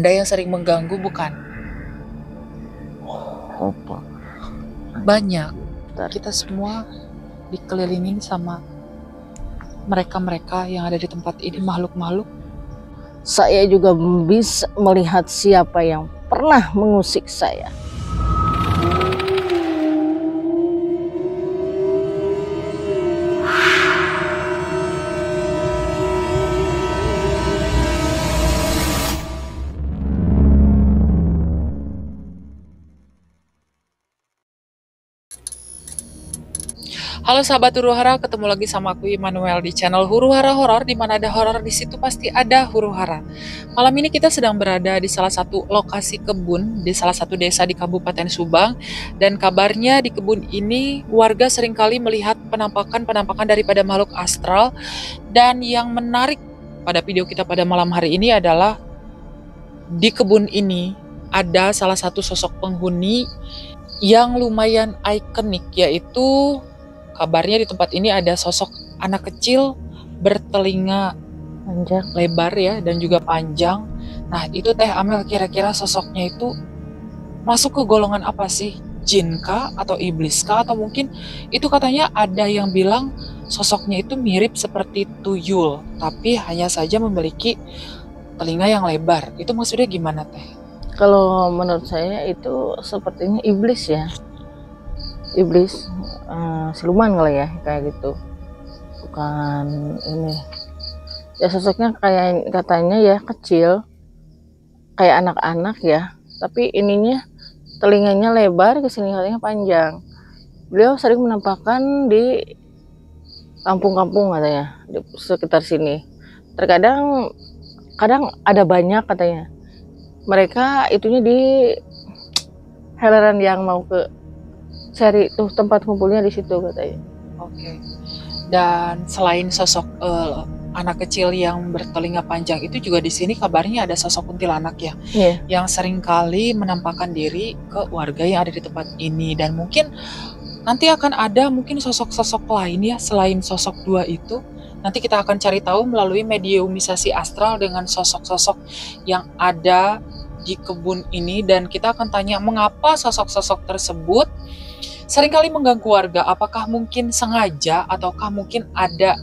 Anda yang sering mengganggu, bukan? Apa? Banyak. Bentar. Kita semua dikelilingin sama mereka-mereka yang ada di tempat ini, makhluk-makhluk. Saya juga bisa melihat siapa yang pernah mengusik saya. Halo sahabat Huru Hara, ketemu lagi sama aku Immanuel di channel Huru Hara Horor. Di mana ada horor di situ pasti ada Huru Hara. Malam ini kita sedang berada di salah satu lokasi kebun di salah satu desa di Kabupaten Subang, dan kabarnya di kebun ini warga seringkali melihat penampakan daripada makhluk astral. Dan yang menarik pada video kita pada malam hari ini adalah di kebun ini ada salah satu sosok penghuni yang lumayan ikonik, yaitu kabarnya di tempat ini ada sosok anak kecil bertelinga Panjang. lebar ya, dan juga panjang. Nah itu Teh Amel, kira-kira sosoknya itu masuk ke golongan apa sih? Jin kah? Atau iblis kah? Atau mungkin itu katanya ada yang bilang sosoknya itu mirip seperti tuyul, tapi hanya saja memiliki telinga yang lebar. Itu maksudnya gimana Teh? Kalau menurut saya itu sepertinya iblis ya. Iblis, siluman kali ya, kayak gitu. Bukan ini. Ya sosoknya kayak katanya ya kecil, kayak anak-anak ya. Tapi ininya telinganya lebar, kesini katanya panjang. Beliau sering menampakkan di kampung-kampung katanya, di sekitar sini. Kadang ada banyak katanya. Mereka itunya di heleran yang mau ke cari tuh tempat kumpulnya di situ katanya. Oke. Dan selain sosok anak kecil yang bertelinga panjang itu, juga di sini kabarnya ada sosok kuntilanak ya, yang seringkali menampakkan diri ke warga yang ada di tempat ini. Dan mungkin nanti akan ada mungkin sosok-sosok lain ya selain sosok dua itu. Nanti kita akan cari tahu melalui mediumisasi astral dengan sosok-sosok yang ada di kebun ini, dan kita akan tanya mengapa sosok-sosok tersebut seringkali mengganggu warga. Apakah mungkin sengaja ataukah mungkin ada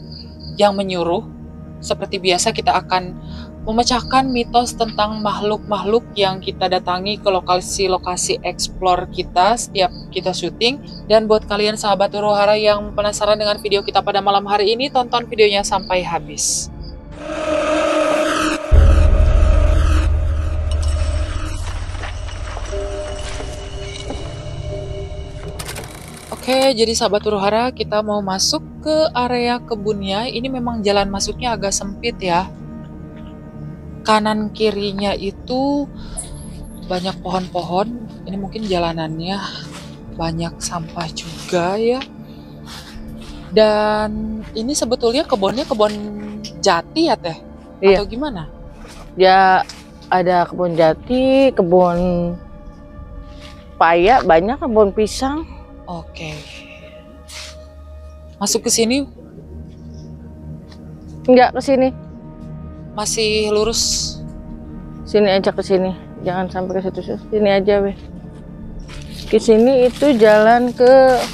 yang menyuruh? Seperti biasa kita akan memecahkan mitos tentang makhluk-makhluk yang kita datangi ke lokasi-lokasi explore kita setiap kita syuting. Dan buat kalian sahabat Huru Hara yang penasaran dengan video kita pada malam hari ini, tonton videonya sampai habis. Oke, jadi sahabat Huru Hara, kita mau masuk ke area kebunnya. Ini memang jalan masuknya agak sempit ya. Kanan kirinya itu banyak pohon-pohon. Ini mungkin jalanannya banyak sampah juga ya. Dan ini sebetulnya kebunnya kebun jati ya Teh? Iya. Atau gimana? Ya ada kebun jati, kebun paya, banyak kebun pisang. Oke. Masuk ke sini? Enggak, ke sini. Masih lurus? Sini aja, ke sini. Jangan sampai ke situ. Sini aja, weh. Ke sini itu jalan ke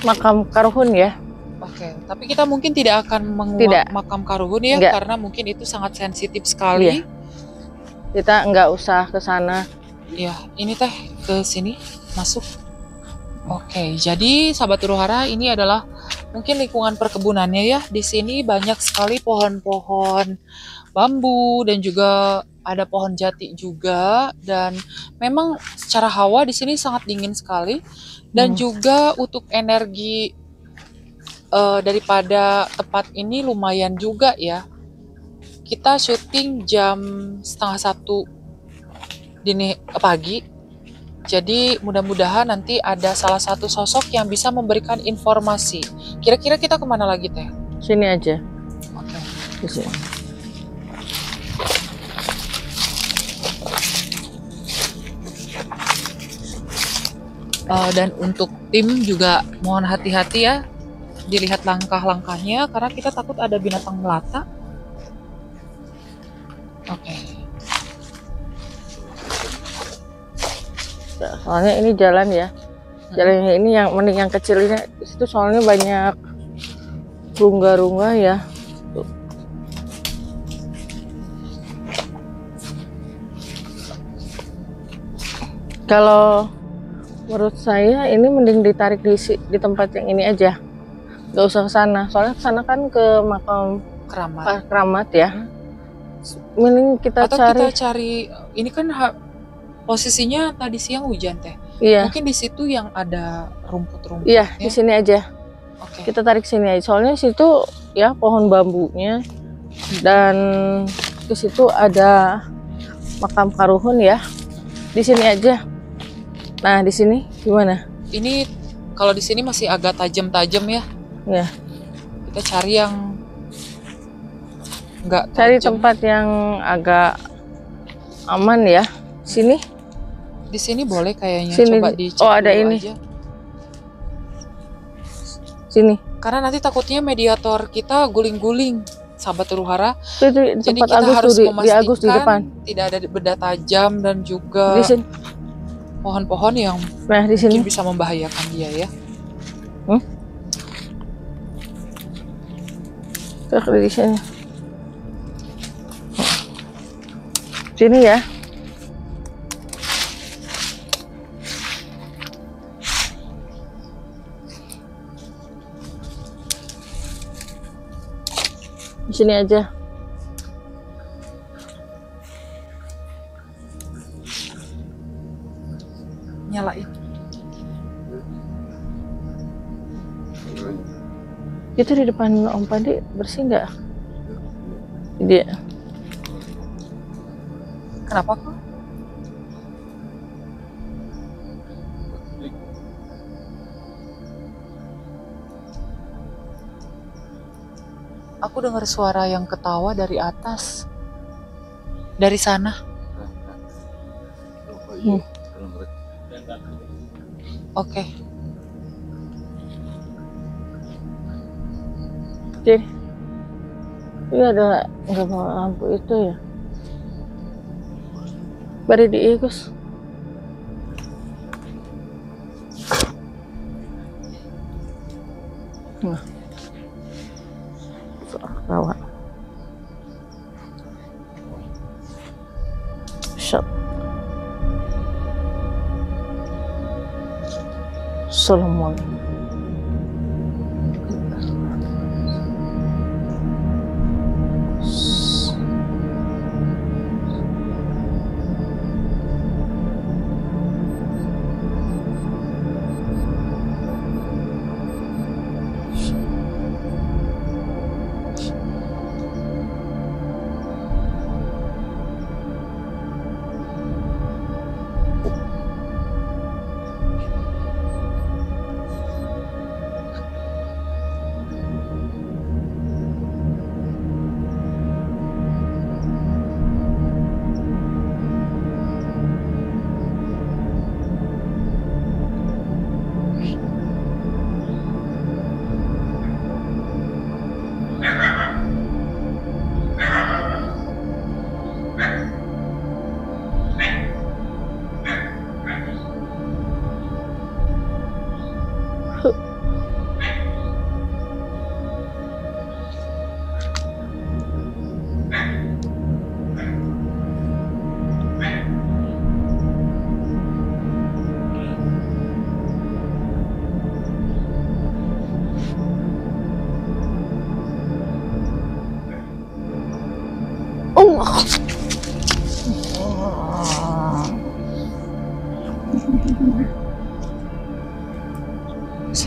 makam Karuhun ya. Oke, tapi kita mungkin tidak akan menguak makam Karuhun ya. Enggak. Karena mungkin itu sangat sensitif sekali. Iya. Kita nggak usah ke sana. Ya, ini Teh ke sini masuk. Oke, jadi sahabat Huru Hara, ini adalah mungkin lingkungan perkebunannya ya. Di sini banyak sekali pohon-pohon bambu dan juga ada pohon jati juga. Dan memang secara hawa di sini sangat dingin sekali. Dan juga untuk energi daripada tempat ini lumayan juga ya. Kita syuting jam 12:30 dini pagi. Jadi mudah-mudahan nanti ada salah satu sosok yang bisa memberikan informasi. Kira-kira kita kemana lagi Teh? Sini aja. Oke. Di sini. Dan untuk tim juga mohon hati-hati ya. Dilihat langkah-langkahnya karena kita takut ada binatang melata. Oke. Soalnya ini jalan ya. Jalannya ini yang mending yang kecil ini. Itu soalnya banyak rungga-rungga ya. Tuh. Kalau menurut saya ini mending ditarik di tempat yang ini aja. Gak usah ke sana. Soalnya ke sana kan ke makam keramat ya. Mending kita cari ini kan posisinya tadi siang hujan teh. Iya. Mungkin di situ yang ada rumput-rumput. Iya, di sini aja. Oke. Kita tarik sini aja. Soalnya situ ya pohon bambunya dan ke situ ada makam karuhun ya. Di sini aja. Nah, di sini gimana? Ini kalau di sini masih agak tajam-tajam ya. Iya. Kita cari yang enggak tajam. Cari tempat yang agak aman ya. Sini. Di sini boleh kayaknya. Sini. Coba dicek. Oh, ada ini. Aja. Sini. Karena nanti takutnya mediator kita guling-guling, sahabat Ruhara. Jadi kita harus memastikan di depan. Tidak ada benda tajam dan juga pohon-pohon yang di sini mungkin bisa membahayakan dia ya. Di sini. Sini ya. Di sini aja. Nyalain. Itu di depan Om Pandi bersih nggak? Dia. Kenapa kok? Aku dengar suara yang ketawa dari atas. Dari sana. Oke. Jadi, ini ada nggak mau lampu itu ya? Bari di Gus. Nah. Rawa. Shot. Solomon.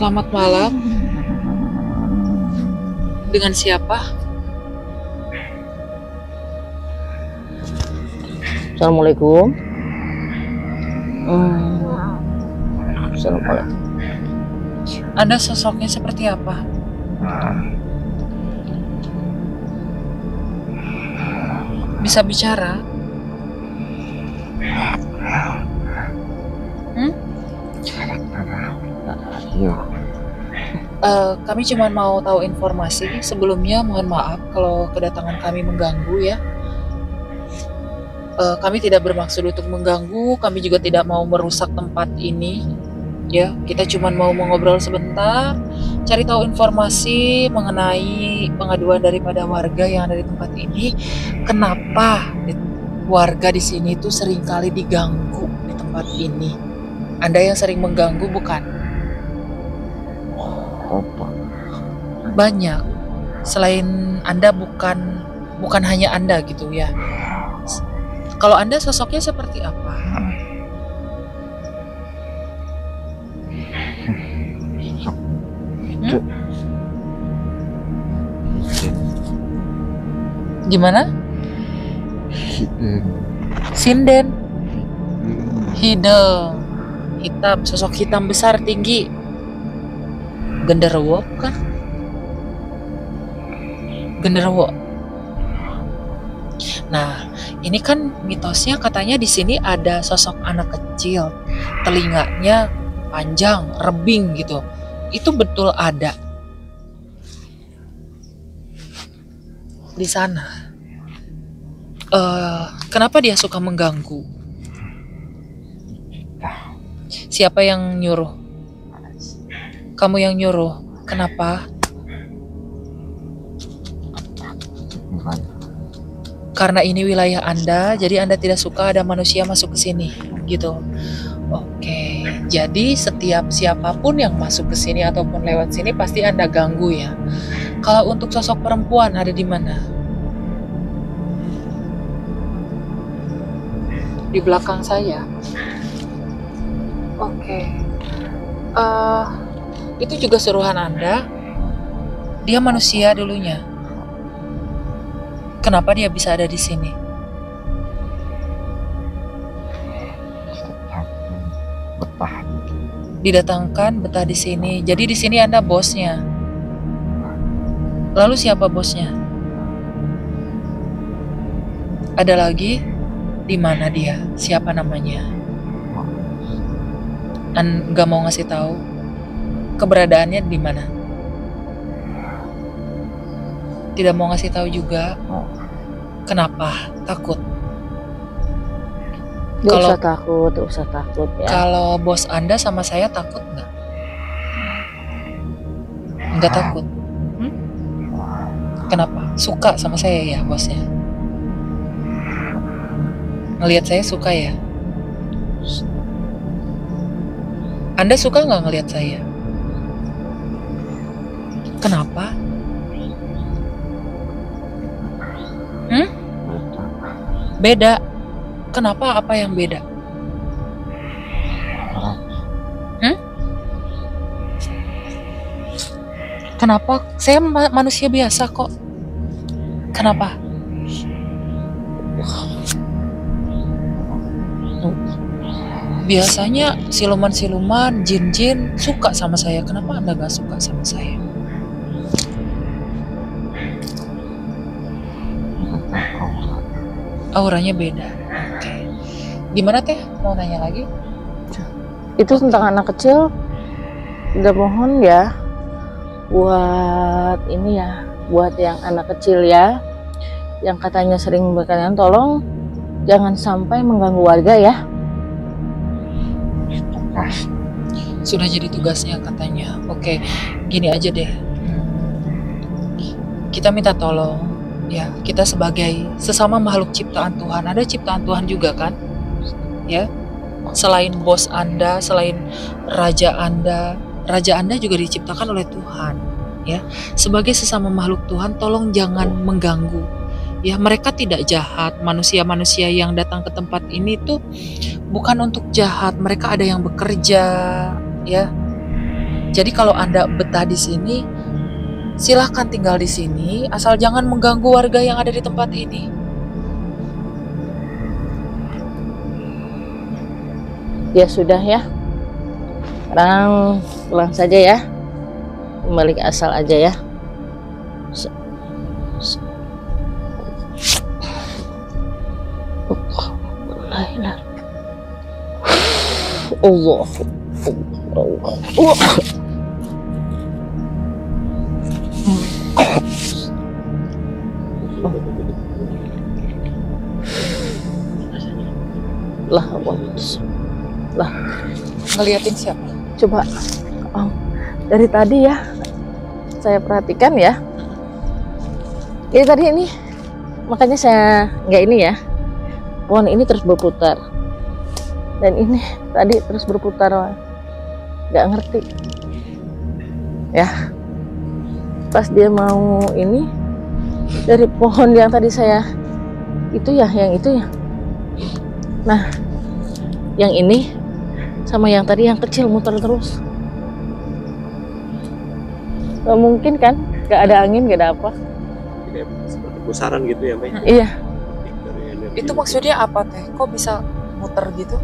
Selamat malam. Dengan siapa? Assalamualaikum. Assalamualaikum. Anda sosoknya seperti apa? Bisa bicara? Kami cuma mau tahu informasi. Sebelumnya mohon maaf kalau kedatangan kami mengganggu ya. Kami tidak bermaksud untuk mengganggu, kami juga tidak mau merusak tempat ini. Ya, kita cuma mau mengobrol sebentar, cari tahu informasi mengenai pengaduan daripada warga yang ada di tempat ini. Kenapa warga di sini tuh seringkali diganggu di tempat ini? Anda yang sering mengganggu bukan? Banyak. Selain Anda bukan hanya Anda gitu ya. Kalau Anda sosoknya seperti apa? Gimana? Sinden. Hidung. Hitam, sosok hitam besar tinggi. Genderuwo bukan? Genderuwo. Nah, ini kan mitosnya katanya di sini ada sosok anak kecil, telinganya panjang, rebing gitu. Itu betul ada di sana. Kenapa dia suka mengganggu? Siapa yang nyuruh? Kamu yang nyuruh. Kenapa? Karena ini wilayah Anda, jadi Anda tidak suka ada manusia masuk ke sini, gitu. Oke, jadi setiap siapapun yang masuk ke sini ataupun lewat sini pasti Anda ganggu ya. Kalau untuk sosok perempuan ada di mana? Di belakang saya. Oke. Itu juga suruhan Anda. Dia manusia dulunya. Kenapa dia bisa ada di sini? Betah. Didatangkan betah di sini. Jadi di sini Anda bosnya. Lalu siapa bosnya? Ada lagi? Di mana dia? Siapa namanya? Nggak mau ngasih tahu. Keberadaannya di mana? Tidak mau ngasih tahu juga. Kenapa? Takut. Gak usah takut ya. Kalau bos Anda sama saya takut nggak? Nggak takut. Kenapa? Suka sama saya ya bosnya? Ngelihat saya suka ya? Anda suka nggak ngelihat saya? Kenapa? Beda. Kenapa? Apa yang beda? Kenapa? Saya manusia biasa kok. Kenapa? Biasanya siluman-siluman, jin-jin suka sama saya. Kenapa Anda gak suka sama saya? Auranya beda. Oke. Gimana Teh? Mau nanya lagi? Itu tentang anak kecil. Udah mohon ya, buat ini ya, buat yang anak kecil ya, yang katanya sering berkalian, tolong jangan sampai mengganggu warga ya. Sudah jadi tugasnya katanya. Oke, gini aja deh. Kita minta tolong. Ya, kita sebagai sesama makhluk ciptaan Tuhan, ada ciptaan Tuhan juga kan? Ya, selain bos Anda, selain raja Anda juga diciptakan oleh Tuhan. Ya, sebagai sesama makhluk Tuhan, tolong jangan mengganggu. Ya, mereka tidak jahat. Manusia-manusia yang datang ke tempat ini tuh bukan untuk jahat. Mereka ada yang bekerja. Ya, jadi kalau Anda betah di sini, silahkan tinggal di sini, asal jangan mengganggu warga yang ada di tempat ini. Ya sudah ya. Sekarang pulang saja ya. Kembali ke asal aja ya. Allah. telepon putus. Lah, Ngeliatin siapa? coba dari tadi ya saya perhatikan ya. Jadi tadi ini makanya saya nggak ini ya. Pohon ini terus berputar. Dan ini tadi terus berputar. Nggak ngerti. Ya. Pas dia mau ini dari pohon yang tadi saya itu ya, yang itu ya. Nah, yang ini sama yang tadi yang kecil muter terus. Gak mungkin kan, gak ada angin, gak ada apa. Kayak seperti pusaran gitu ya, Mei? Iya. Itu maksudnya apa teh? Kok bisa muter gitu?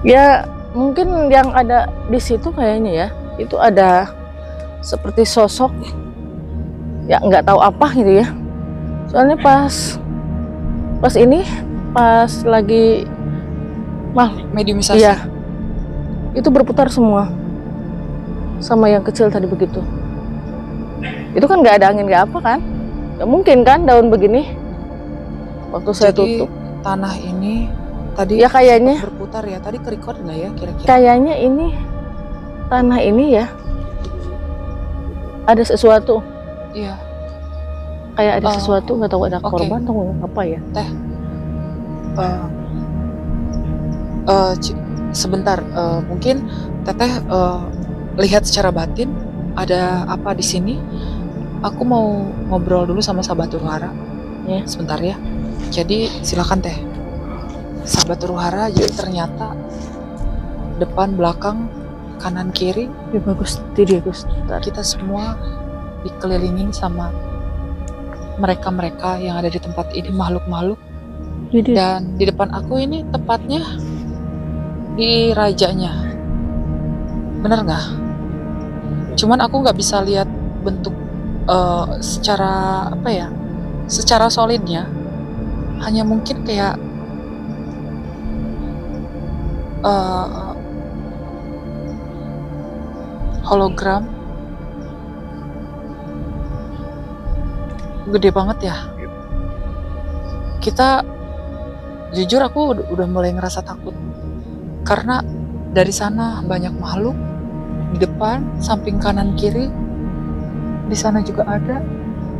Ya mungkin yang ada di situ kayaknya ya, itu ada seperti sosok, ya nggak tahu apa gitu ya. Soalnya pas ini, pas lagi mediumisasi. iya, itu berputar semua, sama yang kecil tadi begitu. Itu kan nggak ada angin, nggak apa kan? Nggak mungkin kan daun begini. Waktu saya Jadi, tutup. tanah ini tadi Ya kayaknya. berputar ya. Tadi kerekod nggak ya kira-kira? Kayaknya ini tanah ini ya ada sesuatu. Iya. Kayak ada sesuatu, nggak tahu ada oke. korban atau apa ya. Sebentar, mungkin Teteh lihat secara batin ada apa di sini. Aku mau ngobrol dulu sama sahabat Ruhara. Ya. Sebentar ya. Jadi silakan Teh. Sahabat Ruhara, jadi ternyata depan, belakang, kanan, kiri, Ya bagus, tidak Gus. kita semua dikelilingi sama mereka-mereka yang ada di tempat ini, makhluk-makhluk. Jadi Dan di depan aku ini tepatnya di rajanya. Bener nggak? Cuman aku nggak bisa lihat bentuk secara apa ya, secara solidnya. Hanya mungkin kayak hologram. Gede banget ya. Kita jujur aku udah mulai ngerasa takut karena dari sana banyak makhluk, di depan, samping kanan kiri, di sana juga ada,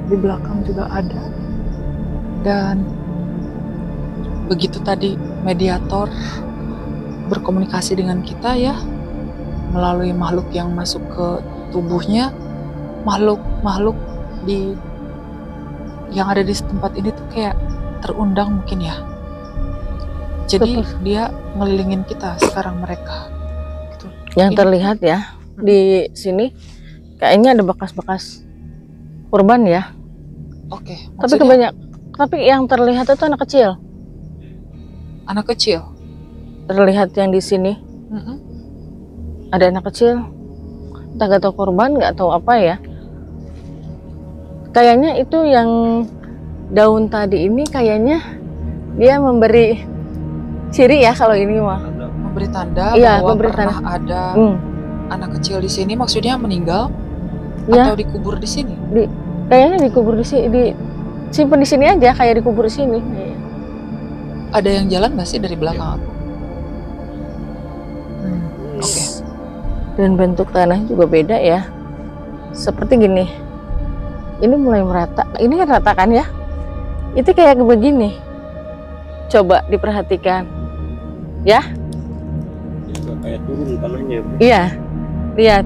di belakang juga ada. Dan begitu tadi mediator berkomunikasi dengan kita ya melalui makhluk yang masuk ke tubuhnya, makhluk yang ada di tempat ini tuh kayak terundang mungkin ya. Jadi dia ngelilingin kita sekarang mereka. Gitu. yang terlihat ya di sini kayaknya ada bekas-bekas korban ya. Oke. Tapi yang terlihat itu anak kecil. Anak kecil. Terlihat yang di sini ada anak kecil. Entah gak tahu korban, nggak tahu apa ya. Kayaknya itu yang daun tadi ini kayaknya dia memberi ciri ya kalau ini mah. Memberi tanda Iya, bahwa memberi pernah tanda. ada anak kecil di sini, maksudnya meninggal Ya. atau dikubur di sini? Kayaknya dikubur simpen di sini aja, kayak dikubur di sini. Ada yang jalan nggak sih dari belakang aku? Oke. Dan bentuk tanahnya juga beda ya. Seperti gini. Ini mulai merata. Ini kan rata kan ya? Itu kayak begini. Coba diperhatikan. Ya? Kayak turun tanahnya. Iya. Lihat.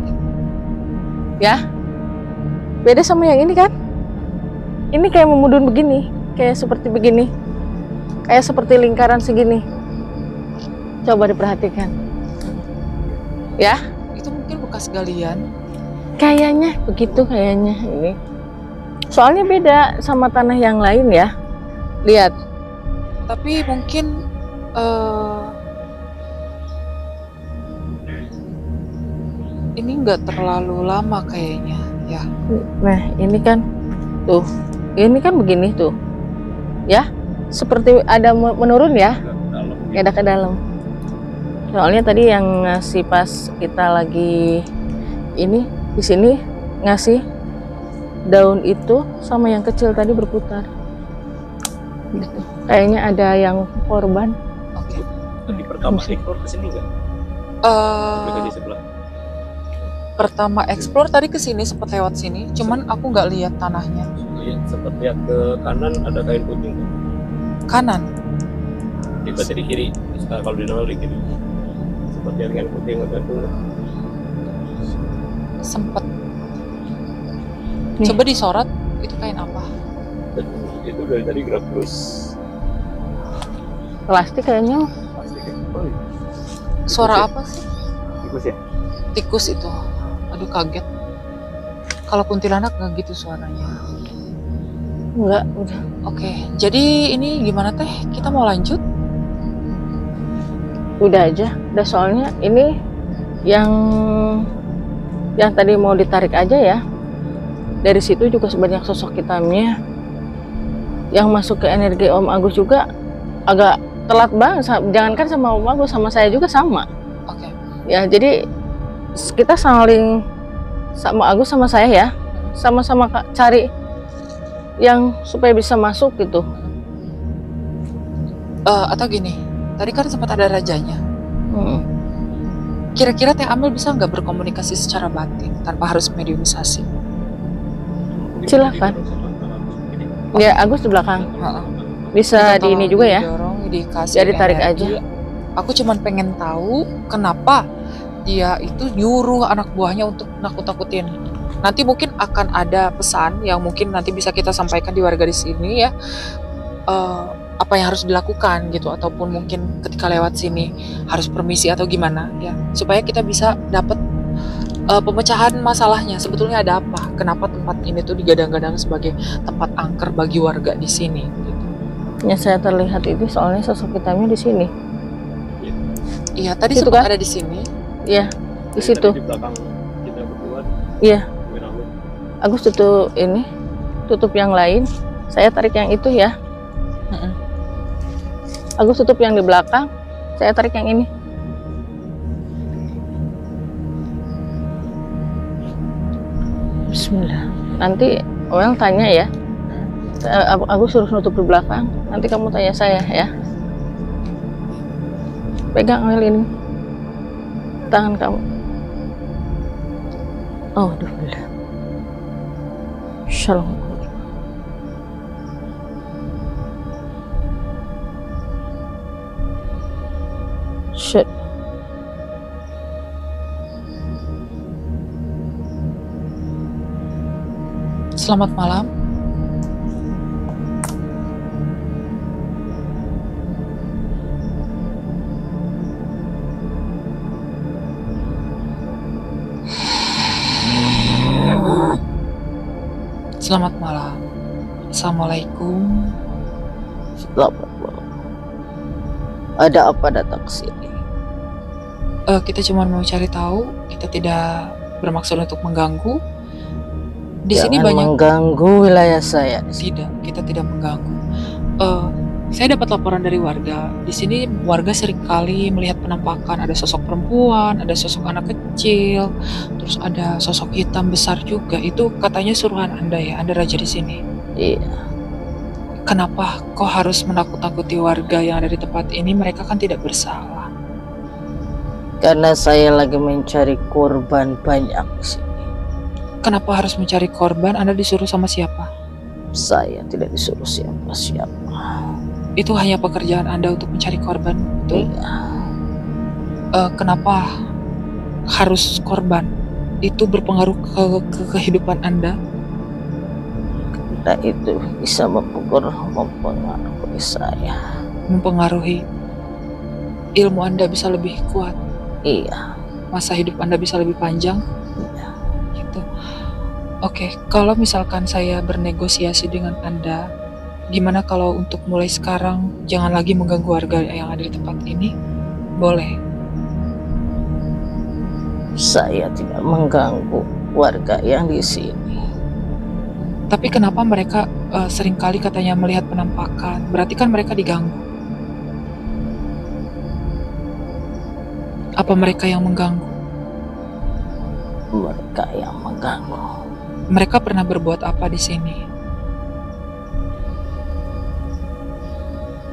Ya? Beda sama yang ini kan? Ini kayak memudun begini. Kayak seperti begini. Kayak seperti lingkaran segini. Coba diperhatikan. Ya? Itu mungkin bekas galian. Kayaknya begitu kayaknya ini. Soalnya beda sama tanah yang lain ya. Lihat. Tapi mungkin ini nggak terlalu lama kayaknya ya. Nah ini kan tuh. Ini kan begini tuh. Ya. Seperti ada menurun ya. Ada ke dalam. Soalnya tadi yang ngasih pas kita lagi ini di sini ngasih daun itu sama yang kecil tadi berputar. Gitu. Kayaknya ada yang korban. Oke. Tadi pertama ekspor ke sini nggak? Mereka di sebelah. Pertama explore tadi ke sini, sempat lewat sini, cuman aku nggak lihat tanahnya. Lihat, sempat lihat ke kanan ada kain putih. Kanan. Tiba di kiri. Kalau di nol di kiri. Sempat lihat kain putih ngegantung. Sempet. Coba disorot, itu kain apa? Itu dari tadi gerak terus. Plastik kayaknya. Plastik. Oh, iya. Suara apa sih? Tikus ya? Tikus itu. Aduh, kaget. Kalau kuntilanak nggak gitu suaranya. Enggak, udah. Oke, jadi ini gimana teh? Kita mau lanjut? Udah aja. Udah, soalnya ini yang tadi mau ditarik aja ya. Dari situ juga sebanyak sosok hitamnya. Yang masuk ke energi Om Agus juga agak telat banget. Jangankan sama Om Agus, sama saya juga sama. Oke. Ya, jadi kita saling, sama Agus sama saya ya, sama-sama cari yang supaya bisa masuk gitu. Atau gini, tadi kan sempat ada rajanya. Kira-kira Teh Amel bisa nggak berkomunikasi secara batin tanpa harus mediumisasi? Silakan. Ya, Agus di belakang. Bisa di ini juga ya. Didorong, dikasih Jadi tarik energi. aja. Aku cuman pengen tahu kenapa dia itu nyuruh anak buahnya untuk nakut-nakutin. Nanti mungkin akan ada pesan yang mungkin nanti bisa kita sampaikan di warga di sini ya. Apa yang harus dilakukan gitu, ataupun mungkin ketika lewat sini harus permisi atau gimana ya, supaya kita bisa dapat pemecahan masalahnya. Sebetulnya ada apa? Kenapa tempat ini tuh digadang-gadang sebagai tempat angker bagi warga di sini? Gitu. Yang saya terlihat itu soalnya sosok hitamnya di sini. Iya, tadi Situ sempat kan? ada di sini. Iya, di situ. Di belakang kita berdua. Iya. Agus tutup yang lain. Saya tarik yang itu ya. Agus tutup yang di belakang. Saya tarik yang ini. Bismillah. Nanti Oel tanya ya. Agus suruh nutup di belakang. Nanti kamu tanya saya ya. Pegang Oel ini. Tangan kamu. Oh, alhamdulillah. Shalom. Shit. Selamat malam. Selamat malam. Assalamualaikum. Selamat malam. Ada apa datang ke sini? Kita cuma mau cari tahu. Kita tidak bermaksud untuk mengganggu. Di sini banyak mengganggu wilayah saya. Tidak, kita tidak mengganggu. Saya dapat laporan dari warga. Di sini warga seringkali melihat penampakan, ada sosok perempuan, ada sosok anak kecil, terus ada sosok hitam besar juga. Itu katanya suruhan Anda ya, Anda raja di sini. Iya. Kenapa kok harus menakut-nakuti warga yang ada di tempat ini? Mereka kan tidak bersalah. Karena saya lagi mencari korban banyak di sini. Kenapa harus mencari korban? Anda disuruh sama siapa? Saya tidak disuruh siapa-siapa. Itu hanya pekerjaan Anda untuk mencari korban, betul? Iya. Kenapa harus korban? Itu berpengaruh ke kehidupan Anda? Karena itu bisa mempengaruhi saya. Mempengaruhi ilmu Anda bisa lebih kuat? Iya. Masa hidup Anda bisa lebih panjang? Iya. Gitu. Oke, kalau misalkan saya bernegosiasi dengan Anda, gimana kalau untuk mulai sekarang jangan lagi mengganggu warga yang ada di tempat ini? Boleh. Saya tidak mengganggu warga yang di sini. Tapi kenapa mereka seringkali katanya melihat penampakan? Berarti kan mereka diganggu. Apa mereka yang mengganggu? Mereka yang mengganggu. Mereka pernah berbuat apa di sini?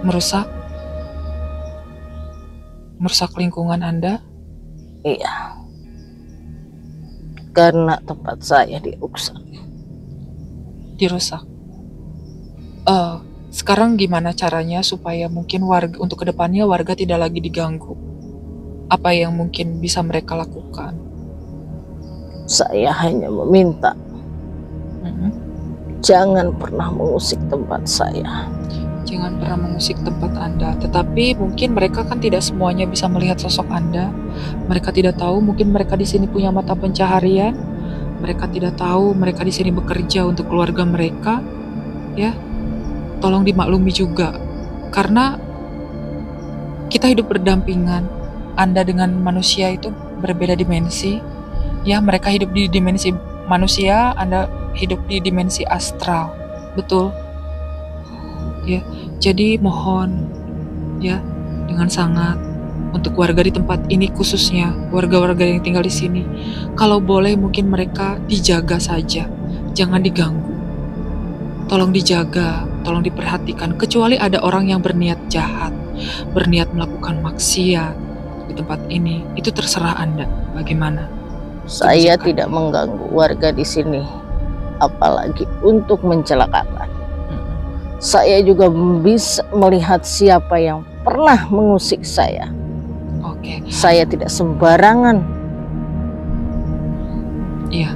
Merusak? Merusak lingkungan Anda? Iya. Karena tempat saya dirusak. Dirusak. Sekarang gimana caranya supaya mungkin warga untuk kedepannya warga tidak lagi diganggu? Apa yang mungkin bisa mereka lakukan? Saya hanya meminta jangan pernah mengusik tempat saya. Jangan pernah mengusik tempat Anda. Tetapi mungkin mereka kan tidak semuanya bisa melihat sosok Anda. Mereka tidak tahu mungkin mereka di sini punya mata pencaharian. Mereka tidak tahu mereka di sini bekerja untuk keluarga mereka. Ya, tolong dimaklumi juga. Karena kita hidup berdampingan. Anda dengan manusia itu berbeda dimensi. Ya, mereka hidup di dimensi manusia, Anda hidup di dimensi astral. Betul? Ya, jadi mohon ya dengan sangat untuk warga di tempat ini khususnya warga-warga yang tinggal di sini, kalau boleh mungkin mereka dijaga saja, jangan diganggu. Tolong dijaga, tolong diperhatikan. Kecuali ada orang yang berniat jahat, berniat melakukan maksiat di tempat ini, itu terserah Anda. Bagaimana? Saya tidak mengganggu warga di sini, apalagi untuk mencelakakan. Saya juga bisa melihat siapa yang pernah mengusik saya. Oke. Saya tidak sembarangan. Iya.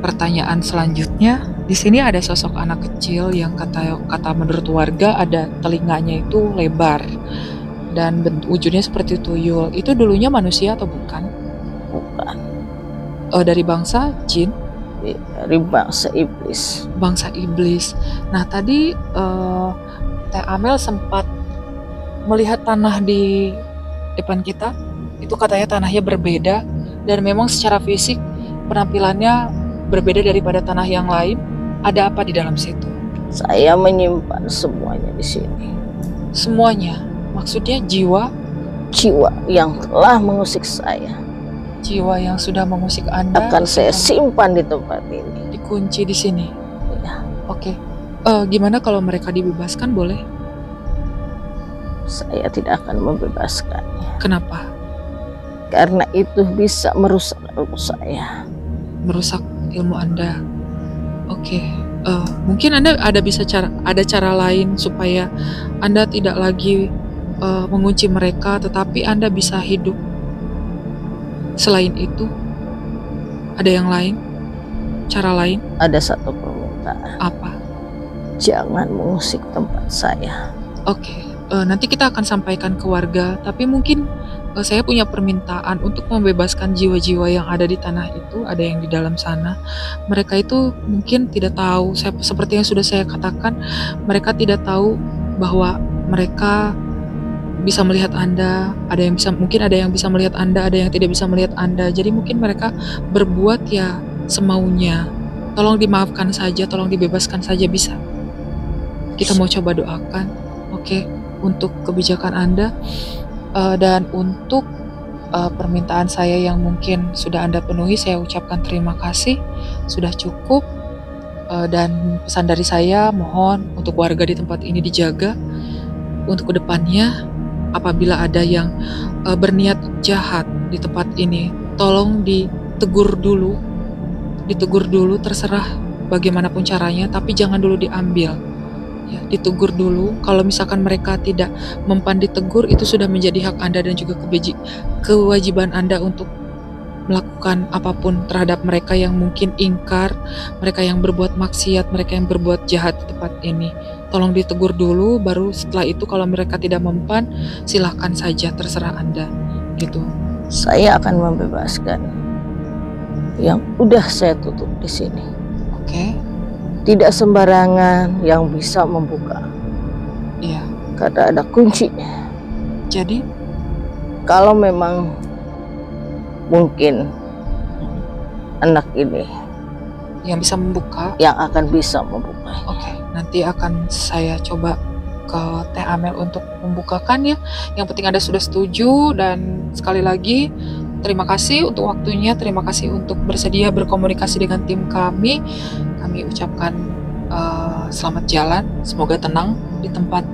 Pertanyaan selanjutnya, di sini ada sosok anak kecil yang kata menurut warga ada telinganya itu lebar dan wujudnya seperti tuyul. Itu dulunya manusia atau bukan? Bukan. Dari bangsa jin? Dari bangsa iblis. Bangsa iblis. Nah tadi Teh Amel sempat melihat tanah di depan kita. Itu katanya tanahnya berbeda dan memang secara fisik penampilannya berbeda daripada tanah yang lain. Ada apa di dalam situ? Saya menyimpan semuanya di sini. Semuanya? Maksudnya jiwa? Jiwa yang telah mengusik saya. Jiwa yang sudah mengusik Anda akan saya simpan di tempat ini. Dikunci di sini. Ya. Oke. Gimana kalau mereka dibebaskan, boleh? Saya tidak akan membebaskannya. Kenapa? Karena itu bisa merusak ilmu saya. Merusak ilmu Anda. Oke. Mungkin Anda ada cara lain supaya Anda tidak lagi mengunci mereka, tetapi Anda bisa hidup. Selain itu, ada yang lain? Cara lain? Ada satu permintaan. Apa? Jangan mengusik tempat saya. Oke, nanti kita akan sampaikan ke warga, tapi mungkin saya punya permintaan untuk membebaskan jiwa-jiwa yang ada di tanah itu, ada yang di dalam sana. Mereka itu mungkin tidak tahu, seperti yang sudah saya katakan, mereka tidak tahu bahwa mereka bisa melihat Anda, mungkin ada yang bisa melihat Anda, ada yang tidak bisa melihat Anda. Jadi mungkin mereka berbuat ya semaunya. Tolong dimaafkan saja, tolong dibebaskan saja, bisa. Kita mau coba doakan, oke, untuk kebijakan Anda dan untuk permintaan saya yang mungkin sudah Anda penuhi, saya ucapkan terima kasih, sudah cukup. Dan pesan dari saya, mohon untuk warga di tempat ini dijaga untuk kedepannya. Apabila ada yang berniat jahat di tempat ini, tolong ditegur dulu, terserah bagaimanapun caranya, tapi jangan dulu diambil. Ya, ditegur dulu. Kalau misalkan mereka tidak mempan ditegur, itu sudah menjadi hak Anda dan juga kewajiban Anda untuk melakukan apapun terhadap mereka yang mungkin ingkar, mereka yang berbuat maksiat, mereka yang berbuat jahat di tempat ini. Tolong ditegur dulu, baru setelah itu kalau mereka tidak mempan, silahkan saja, terserah Anda, gitu. Saya akan membebaskan yang udah saya tutup di sini. Oke. Tidak sembarangan yang bisa membuka. Iya. Karena ada kuncinya. Jadi, kalau memang mungkin anak ini yang bisa membuka, yang akan bisa membuka. Oke, nanti akan saya coba ke Teh Amel untuk membukakan ya. Yang penting Anda sudah setuju, dan sekali lagi terima kasih untuk waktunya, terima kasih untuk bersedia berkomunikasi dengan tim kami. Kami ucapkan selamat jalan, semoga tenang di tempat,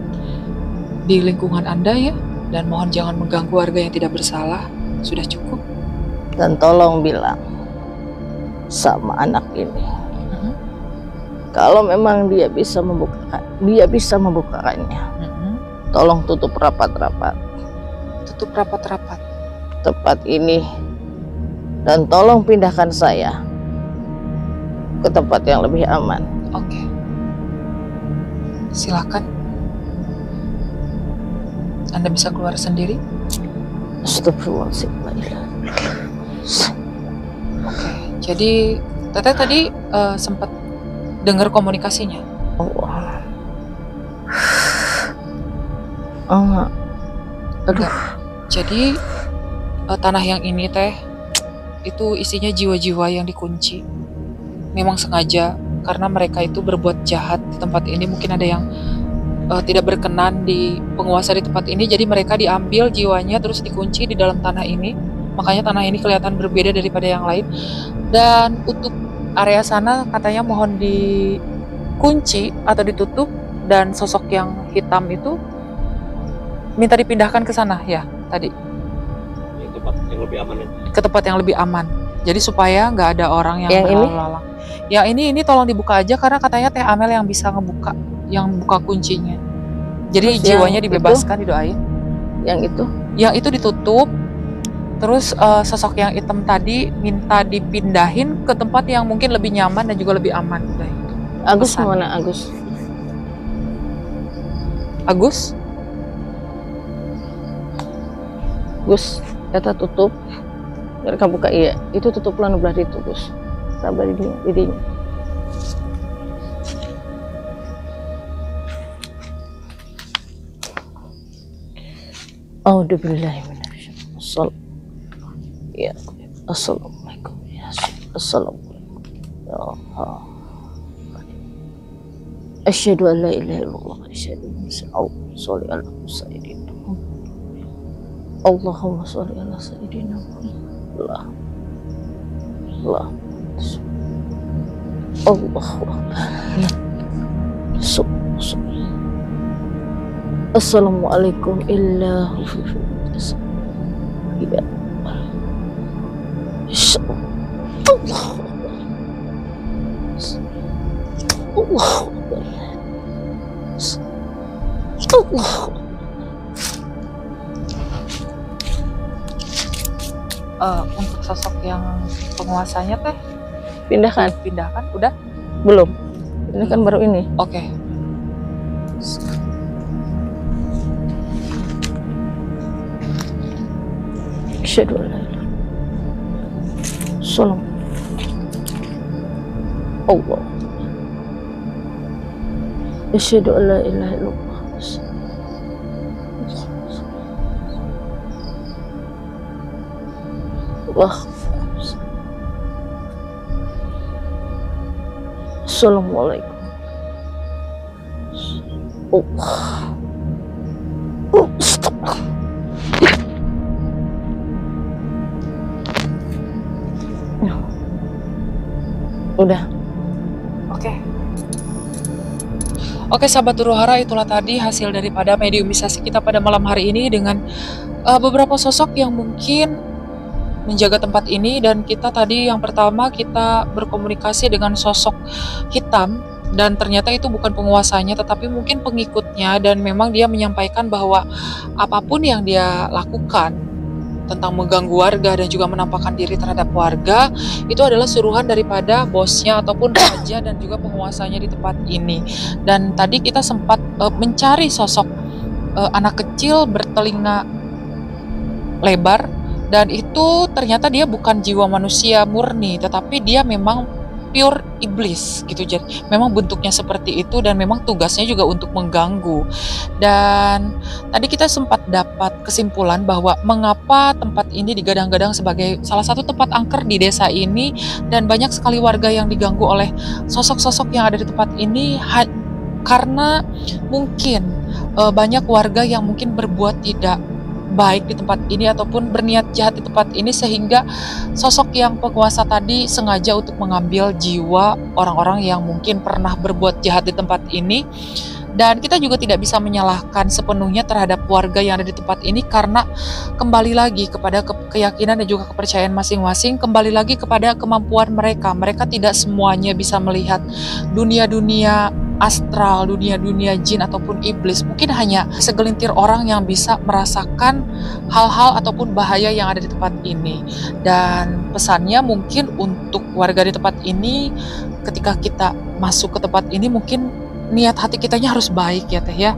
di lingkungan Anda ya, Dan mohon jangan mengganggu warga yang tidak bersalah. Sudah cukup. Dan tolong bilang sama anak ini, kalau memang dia bisa membukakannya, tolong tutup rapat-rapat. Tutup rapat-rapat tempat ini, dan tolong pindahkan saya ke tempat yang lebih aman. Oke. Silakan. Anda bisa keluar sendiri. Astagfirullahaladzim. Oke. Jadi Teteh tadi sempat dengar komunikasinya. Aduh. Jadi tanah yang ini Teh itu isinya jiwa-jiwa yang dikunci. Memang sengaja karena mereka itu berbuat jahat di tempat ini. Mungkin ada yang tidak berkenan di penguasa di tempat ini, jadi mereka diambil jiwanya terus dikunci di dalam tanah ini. Makanya tanah ini kelihatan berbeda daripada yang lain. Dan untuk area sana katanya mohon dikunci atau ditutup, dan sosok yang hitam itu minta dipindahkan ke sana ya tadi. Ke tempat yang lebih aman ya. Ke tempat yang lebih aman. Jadi supaya nggak ada orang yang berlalu-lalang. Ya ini tolong dibuka aja karena katanya Teh Amel yang bisa ngebuka, yang buka kuncinya. Jadi terus jiwanya dibebaskan, didoain. Yang itu ditutup. Terus sosok yang hitam tadi minta dipindahin ke tempat yang mungkin lebih nyaman dan juga lebih aman. Udah itu. Agus mana Agus? Agus? Gus, kita tutup. Mereka buka iya. Itu tutup lan belah itu Gus. Sabar didinya. Auzubillahiminasyaitonir ya. Assalamualaikum ya. Assalamualaikum ya Allah. Asyhadu an la ilaha illallah wa asyhadu anna Muhammadan rasulullah. Allahumma sholli ala sayyidina Muhammad. Allah. Allahu Akbar. Assalamualaikum illa ya. Allahu Akbar. Allahu Akbar. Allahu untuk sosok yang penguasanya Teh pindahkan udah belum? Ini kan baru ini. Oke. Asyhadu an la ilaha illallah. Allah. Asyhadu an la ilaha illallah. Allah. Assalamualaikum. Allah. Udah. Oke sahabat Huru-Hara, itulah tadi hasil daripada mediumisasi kita pada malam hari ini dengan beberapa sosok yang mungkin menjaga tempat ini. Dan kita tadi yang pertama kita berkomunikasi dengan sosok hitam, dan ternyata itu bukan penguasanya tetapi mungkin pengikutnya, dan memang dia menyampaikan bahwa apapun yang dia lakukan tentang mengganggu warga dan juga menampakkan diri terhadap warga itu adalah suruhan daripada bosnya ataupun raja dan juga penguasanya di tempat ini. Dan tadi kita sempat mencari sosok anak kecil bertelinga lebar, dan itu ternyata dia bukan jiwa manusia murni tetapi dia memang pure iblis gitu. Jadi memang bentuknya seperti itu dan memang tugasnya juga untuk mengganggu. Dan tadi kita sempat dapat kesimpulan bahwa mengapa tempat ini digadang-gadang sebagai salah satu tempat angker di desa ini, dan banyak sekali warga yang diganggu oleh sosok-sosok yang ada di tempat ini karena mungkin banyak warga yang mungkin berbuat tidak baik di tempat ini ataupun berniat jahat di tempat ini, sehingga sosok yang penguasa tadi sengaja untuk mengambil jiwa orang-orang yang mungkin pernah berbuat jahat di tempat ini. Dan kita juga tidak bisa menyalahkan sepenuhnya terhadap warga yang ada di tempat ini, karena kembali lagi kepada keyakinan dan juga kepercayaan masing-masing, kembali lagi kepada kemampuan mereka. Mereka tidak semuanya bisa melihat dunia-dunia astral, dunia-dunia jin ataupun iblis. Mungkin hanya segelintir orang yang bisa merasakan hal-hal ataupun bahaya yang ada di tempat ini. Dan pesannya mungkin untuk warga di tempat ini, ketika kita masuk ke tempat ini, mungkin niat hati kitanya harus baik ya Teh ya.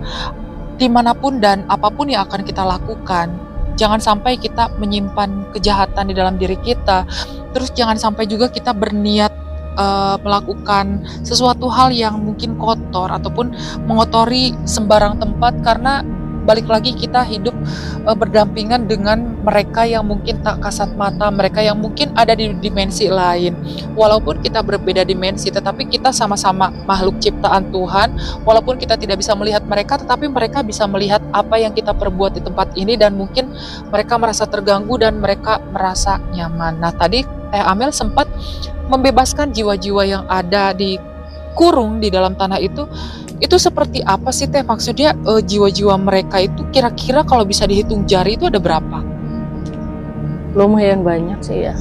Dimanapun dan apapun yang akan kita lakukan, jangan sampai kita menyimpan kejahatan di dalam diri kita. Terus jangan sampai juga kita berniat melakukan sesuatu hal yang mungkin kotor ataupun mengotori sembarang tempat, karena balik lagi kita hidup berdampingan dengan mereka yang mungkin tak kasat mata, mereka yang mungkin ada di dimensi lain. Walaupun kita berbeda dimensi, tetapi kita sama-sama makhluk ciptaan Tuhan. Walaupun kita tidak bisa melihat mereka, tetapi mereka bisa melihat apa yang kita perbuat di tempat ini, dan mungkin mereka merasa terganggu dan mereka merasa nyaman. Nah, tadi Teh Amel sempat membebaskan jiwa-jiwa yang ada dikurung di dalam tanah itu seperti apa sih Teh? Maksudnya jiwa-jiwa mereka itu kira-kira kalau bisa dihitung jari itu ada berapa? Lumayan banyak sih ya.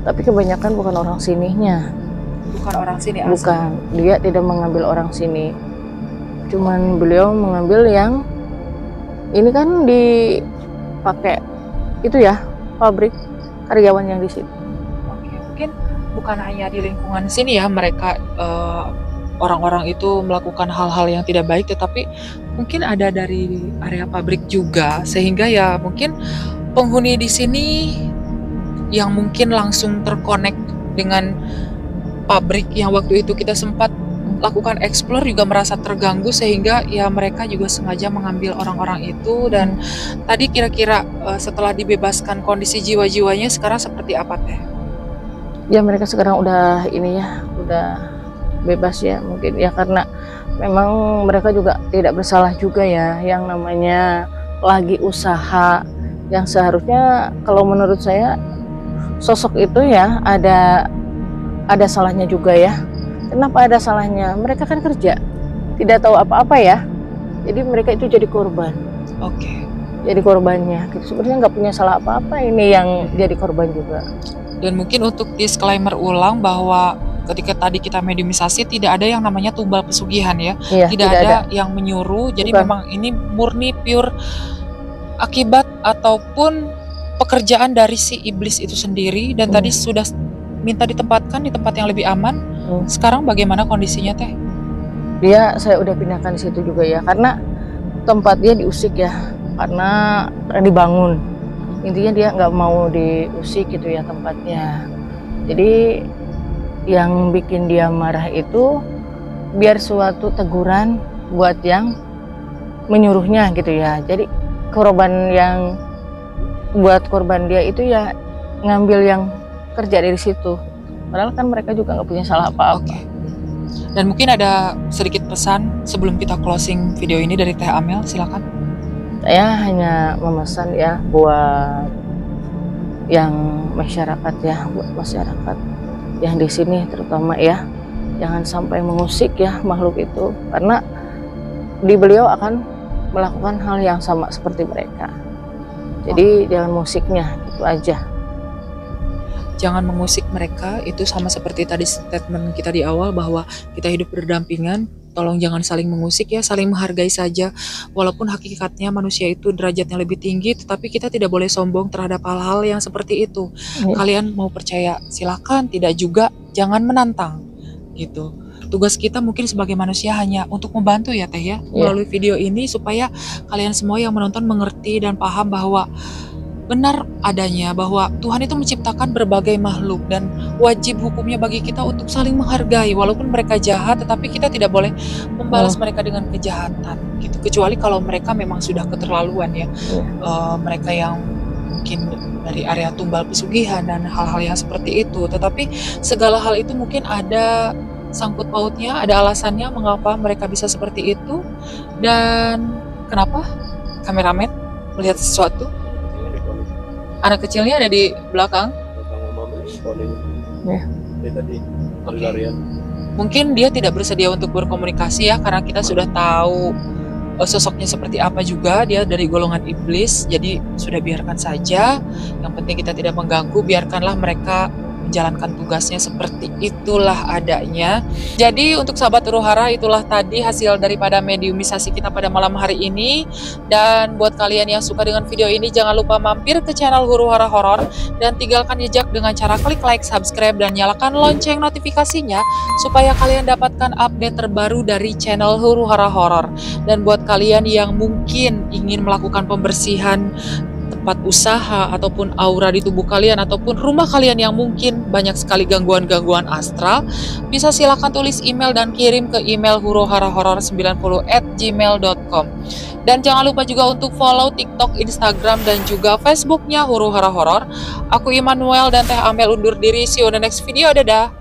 Tapi kebanyakan bukan orang sininya. Bukan orang sini asli? Bukan, dia tidak mengambil orang sini. Cuman beliau mengambil yang ini kan dipakai itu ya, pabrik karyawan yang di situ. Oke, mungkin bukan hanya di lingkungan sini ya mereka orang-orang itu melakukan hal-hal yang tidak baik, tetapi mungkin ada dari area pabrik juga, sehingga ya mungkin penghuni di sini yang mungkin langsung terkonek dengan pabrik yang waktu itu kita sempat lakukan explore juga merasa terganggu, sehingga ya mereka juga sengaja mengambil orang-orang itu. Dan tadi kira-kira setelah dibebaskan kondisi jiwa-jiwanya sekarang seperti apa Teh? Ya mereka sekarang udah ini ya, udah bebas ya mungkin ya, karena memang mereka juga tidak bersalah juga ya, yang namanya lagi usaha yang seharusnya kalau menurut saya sosok itu ya ada salahnya juga ya. Kenapa ada salahnya? Mereka kan kerja, tidak tahu apa-apa ya, jadi mereka itu jadi korban. Oke. Jadi korbannya, sebenarnya nggak punya salah apa-apa, ini yang jadi korban juga. Dan mungkin untuk disclaimer ulang bahwa ketika tadi kita mediumisasi tidak ada yang namanya tumbal pesugihan ya, tidak ada yang menyuruh. Jadi memang ini murni pure akibat ataupun pekerjaan dari si iblis itu sendiri. Dan tadi sudah minta ditempatkan di tempat yang lebih aman. Sekarang bagaimana kondisinya Teh? Saya udah pindahkan di situ juga ya, karena tempat dia diusik ya, karena dibangun. Intinya dia nggak mau diusik gitu ya tempatnya. Jadi yang bikin dia marah itu biar suatu teguran buat yang menyuruhnya gitu ya. Jadi korban yang buat korban dia itu ya ngambil yang kerja dari situ. Padahal kan mereka juga nggak punya salah apa-apa. Okay. Dan mungkin ada sedikit pesan sebelum kita closing video ini dari Teh Amel, silakan. Saya hanya memesan ya buat yang masyarakat ya, buat masyarakat yang di sini terutama ya, jangan sampai mengusik ya makhluk itu, karena beliau akan melakukan hal yang sama seperti mereka. Jadi jangan musiknya, itu aja. Jangan mengusik mereka, itu sama seperti tadi statement kita di awal bahwa kita hidup berdampingan. Tolong jangan saling mengusik ya, saling menghargai saja. Walaupun hakikatnya manusia itu derajatnya lebih tinggi, tetapi kita tidak boleh sombong terhadap hal-hal yang seperti itu. Kalian mau percaya silakan, tidak juga jangan menantang gitu. Tugas kita mungkin sebagai manusia hanya untuk membantu ya Teh ya, melalui video ini supaya kalian semua yang menonton mengerti dan paham bahwa benar adanya bahwa Tuhan itu menciptakan berbagai makhluk dan wajib hukumnya bagi kita untuk saling menghargai. Walaupun mereka jahat, tetapi kita tidak boleh membalas mereka dengan kejahatan gitu, kecuali kalau mereka memang sudah keterlaluan ya. Mereka yang mungkin dari area tumbal pesugihan dan hal-hal yang seperti itu. Tetapi segala hal itu mungkin ada sangkut pautnya, ada alasannya mengapa mereka bisa seperti itu. Dan kenapa kameramen melihat sesuatu? Anak kecilnya ada di belakang. Ya. Tadi pelarian. Mungkin dia tidak bersedia untuk berkomunikasi ya, karena kita sudah tahu sosoknya seperti apa juga, dia dari golongan iblis. Jadi sudah biarkan saja, yang penting kita tidak mengganggu, biarkanlah mereka menjalankan tugasnya seperti itulah adanya. Jadi untuk sahabat huru hara, itulah tadi hasil daripada mediumisasi kita pada malam hari ini. Dan buat kalian yang suka dengan video ini, jangan lupa mampir ke channel Huru Hara Horor dan tinggalkan jejak dengan cara klik like, subscribe, dan nyalakan lonceng notifikasinya supaya kalian dapatkan update terbaru dari channel Huru Hara Horor. Dan buat kalian yang mungkin ingin melakukan pembersihan tempat usaha ataupun aura di tubuh kalian ataupun rumah kalian yang mungkin banyak sekali gangguan-gangguan astral, bisa silakan tulis email dan kirim ke email huruharahoror90@gmail.com. Dan jangan lupa juga untuk follow TikTok, Instagram, dan juga Facebooknya Huru Hara Horor. Aku Immanuel dan Teh Amel undur diri. See you on the next video. Dadah.